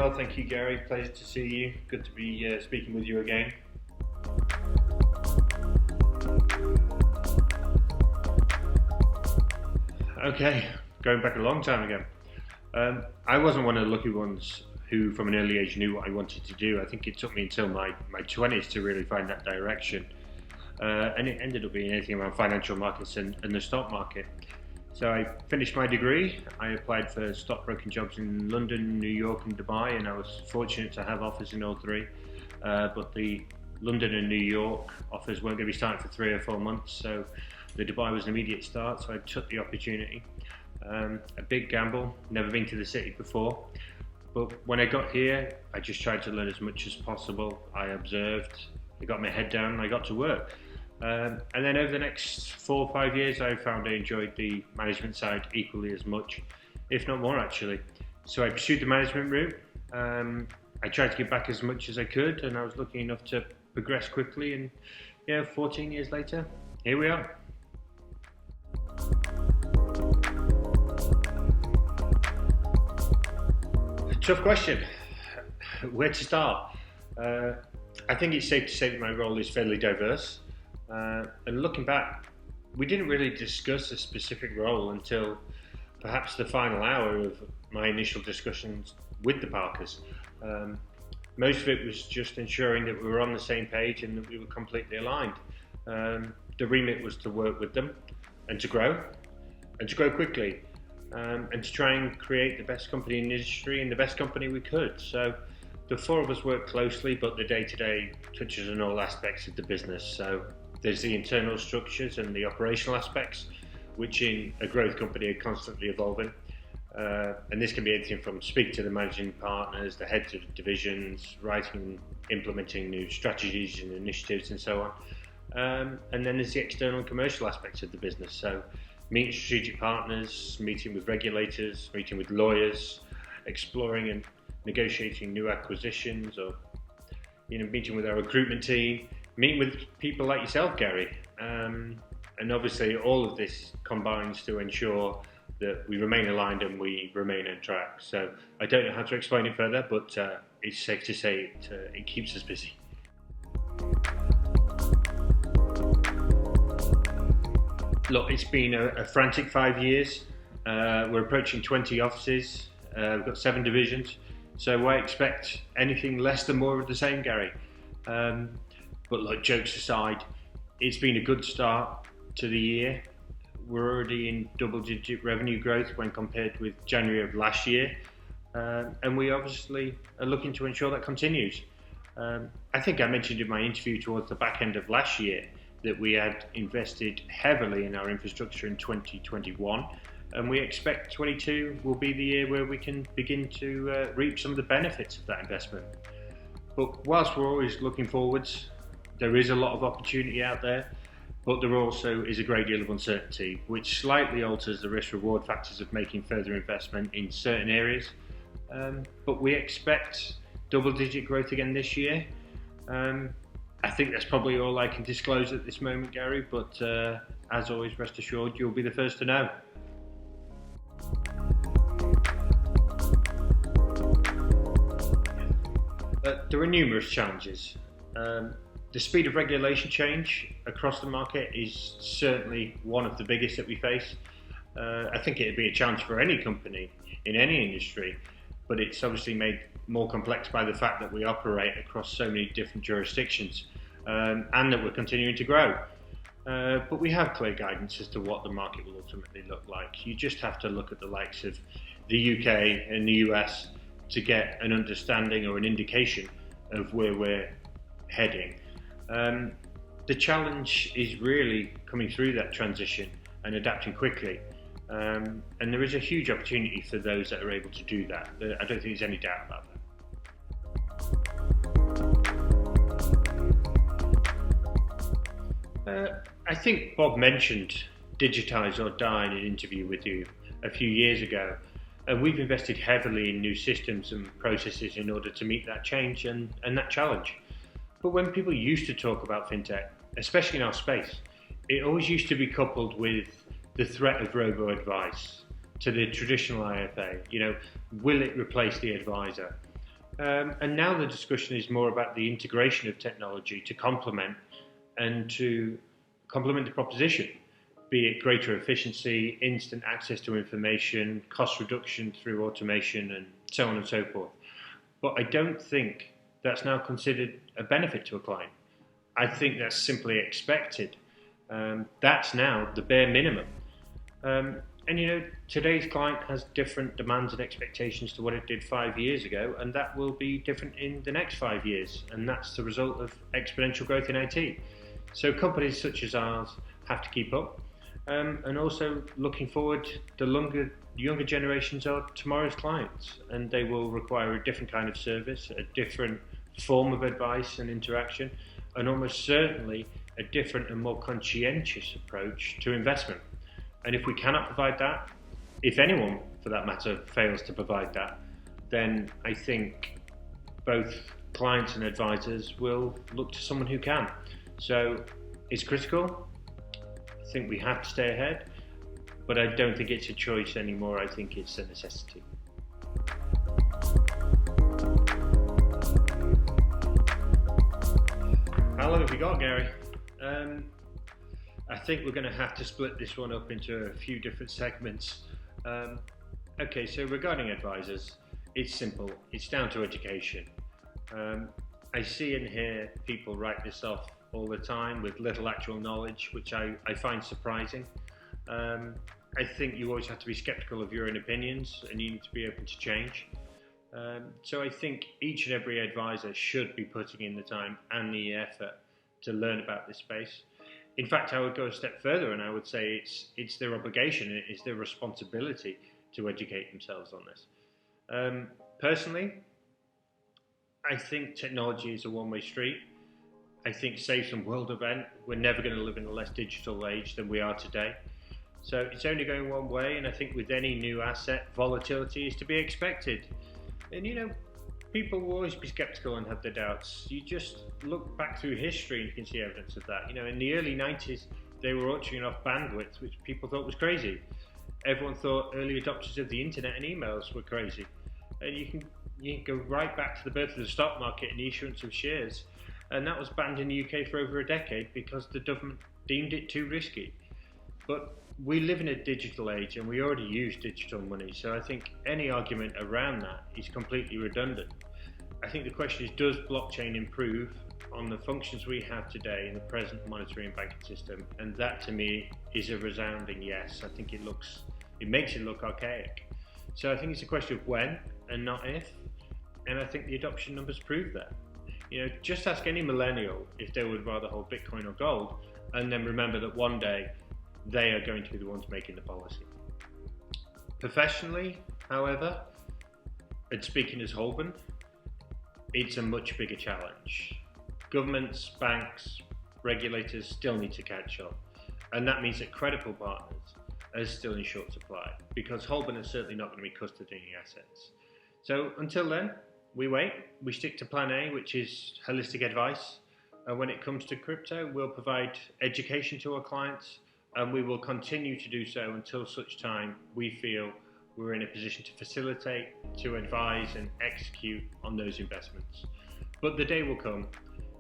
well, thank you, Gary. Pleasure to see you. Good to be speaking with you again. Okay, going back a long time ago. I wasn't one of the lucky ones who from an early age knew what I wanted to do. I think it took me until my 20s to really find that direction. And it ended up being anything around financial markets and the stock market. So I finished my degree. I applied for stockbroking jobs in London, New York and Dubai, and I was fortunate to have offers in all three. But the London and New York offers weren't going to be starting for 3 or 4 months, so the Dubai was an immediate start, so I took the opportunity. A big gamble, never been to the city before. But when I got here, I just tried to learn as much as possible. I observed, I got my head down, and I got to work. And then over the next 4 or 5 years, I found I enjoyed the management side equally as much, if not more actually. So I pursued the management route. I tried to give back as much as I could, and I was lucky enough to progress quickly. And 14 years later, here we are. Tough question. Where to start? I think it's safe to say that my role is fairly diverse. And looking back, we didn't really discuss a specific role until perhaps the final hour of my initial discussions with the Parkers. Most of it was just ensuring that we were on the same page and that we were completely aligned. The remit was to work with them and to grow quickly. And to try and create the best company in the industry and the best company we could. So the 4 of us work closely, but the day-to-day touches on all aspects of the business. So there's the internal structures and the operational aspects, which in a growth company are constantly evolving. And this can be anything from speak to the managing partners, the heads of divisions, writing and implementing new strategies and initiatives and so on. And then there's the external and commercial aspects of the business. So meeting strategic partners, meeting with regulators, meeting with lawyers, exploring and negotiating new acquisitions, or meeting with our recruitment team, meeting with people like yourself, Gary. And obviously all of this combines to ensure that we remain aligned and we remain on track. So I don't know how to explain it further, but it's safe to say it keeps us busy. Look, it's been a frantic 5 years. We're approaching 20 offices. We've got 7 divisions. So I expect anything less than more of the same, Gary. But look, jokes aside, it's been a good start to the year. We're already in double-digit revenue growth when compared with January of last year. And we obviously are looking to ensure that continues. I think I mentioned in my interview towards the back end of last year that we had invested heavily in our infrastructure in 2021, and we expect 22 will be the year where we can begin to reap some of the benefits of that investment. But whilst we're always looking forwards, there is a lot of opportunity out there, but there also is a great deal of uncertainty, which slightly alters the risk-reward factors of making further investment in certain areas. But we expect double-digit growth again this year. I think that's probably all I can disclose at this moment, Gary, but as always, rest assured, you'll be the first to know. There are numerous challenges. The speed of regulation change across the market is certainly one of the biggest that we face. I think it'd be a challenge for any company in any industry, but it's obviously made more complex by the fact that we operate across so many different jurisdictions and that we're continuing to grow. But we have clear guidance as to what the market will ultimately look like. You just have to look at the likes of the UK and the US to get an understanding or an indication of where we're heading. The challenge is really coming through that transition and adapting quickly. And there is a huge opportunity for those that are able to do that. I don't think there's any doubt about that. I think Bob mentioned digitise or die in an interview with you a few years ago. We've invested heavily in new systems and processes in order to meet that change and that challenge. But when people used to talk about fintech, especially in our space, it always used to be coupled with the threat of robo-advice to the traditional IFA. Will it replace the advisor? And now the discussion is more about the integration of technology to complement the proposition, be it greater efficiency, instant access to information, cost reduction through automation, and so on and so forth. But I don't think that's now considered a benefit to a client. I think that's simply expected. That's now the bare minimum. And today's client has different demands and expectations to what it did 5 years ago, and that will be different in the next 5 years. And that's the result of exponential growth in IT. So companies such as ours have to keep up. And also looking forward, the younger generations are tomorrow's clients, and they will require a different kind of service, a different form of advice and interaction, and almost certainly a different and more conscientious approach to investment. And if we cannot provide that, if anyone for that matter fails to provide that, then I think both clients and advisors will look to someone who can. So it's critical. I think we have to stay ahead, but I don't think it's a choice anymore. I think it's a necessity. How long have we got, Gary? I think we're going to have to split this one up into a few different segments. Okay, so regarding advisors, it's simple. It's down to education. I see and hear people write this off all the time with little actual knowledge, which I find surprising. I think you always have to be skeptical of your own opinions, and you need to be open to change. So I think each and every advisor should be putting in the time and the effort to learn about this space. In fact, I would go a step further and I would say it's their obligation, it's their responsibility to educate themselves on this. Personally, I think technology is a one-way street. I think, save some world event, we're never going to live in a less digital age than we are today. So it's only going one way, and I think with any new asset, volatility is to be expected. And people will always be skeptical and have their doubts. You just look back through history and you can see evidence of that. In the early 90s, they were auctioning off bandwidth, which people thought was crazy. Everyone thought early adopters of the internet and emails were crazy. And you can go right back to the birth of the stock market and the issuance of shares. And that was banned in the UK for over a decade because the government deemed it too risky. But we live in a digital age and we already use digital money, so I think any argument around that is completely redundant. I think the question is, does blockchain improve on the functions we have today in the present monetary and banking system? And that to me is a resounding yes. I think it makes it look archaic. So I think it's a question of when and not if, and I think the adoption numbers prove that. Just ask any millennial if they would rather hold Bitcoin or gold, and then remember that one day they are going to be the ones making the policy. Professionally, however, and speaking as Holborn, it's a much bigger challenge. Governments, banks, regulators still need to catch up, and that means that credible partners are still in short supply, because Holborn is certainly not going to be custodying assets. So until then, we wait, we stick to plan A, which is holistic advice. And when it comes to crypto, we'll provide education to our clients, and we will continue to do so until such time we feel we're in a position to facilitate, to advise and execute on those investments. But the day will come,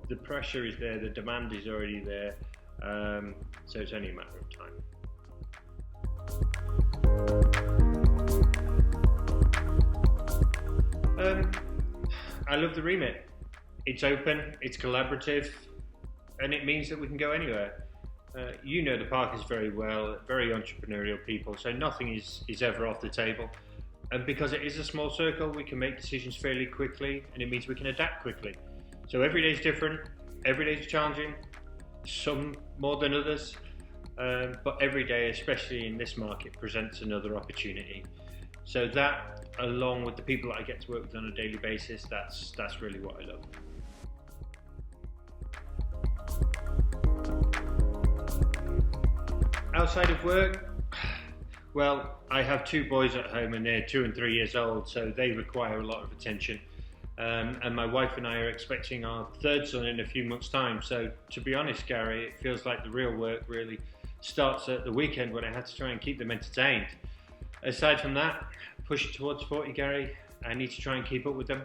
the pressure is there, the demand is already there, so it's only a matter of time. I love the remit. It's open, it's collaborative, and it means that we can go anywhere. The Parkers very well, very entrepreneurial people, so nothing is ever off the table. And because it is a small circle, we can make decisions fairly quickly, and it means we can adapt quickly. So every day is different, every day is challenging, some more than others, but every day, especially in this market, presents another opportunity. So that, along with the people that I get to work with on a daily basis, that's really what I love. Outside of work, well, I have two boys at home and they're 2 and 3 years old, so they require a lot of attention. And my wife and I are expecting our third son in a few months' time. So to be honest, Gary, it feels like the real work really starts at the weekend when I have to try and keep them entertained. Aside from that, pushing towards 40, Gary, I need to try and keep up with them.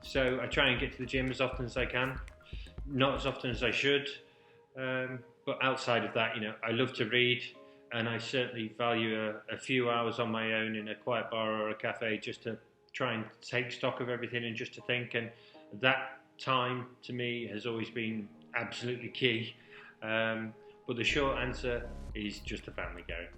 So I try and get to the gym as often as I can, not as often as I should. But outside of that, I love to read, and I certainly value a few hours on my own in a quiet bar or a cafe just to try and take stock of everything and just to think. And that time to me has always been absolutely key. But the short answer is just the family, Gary.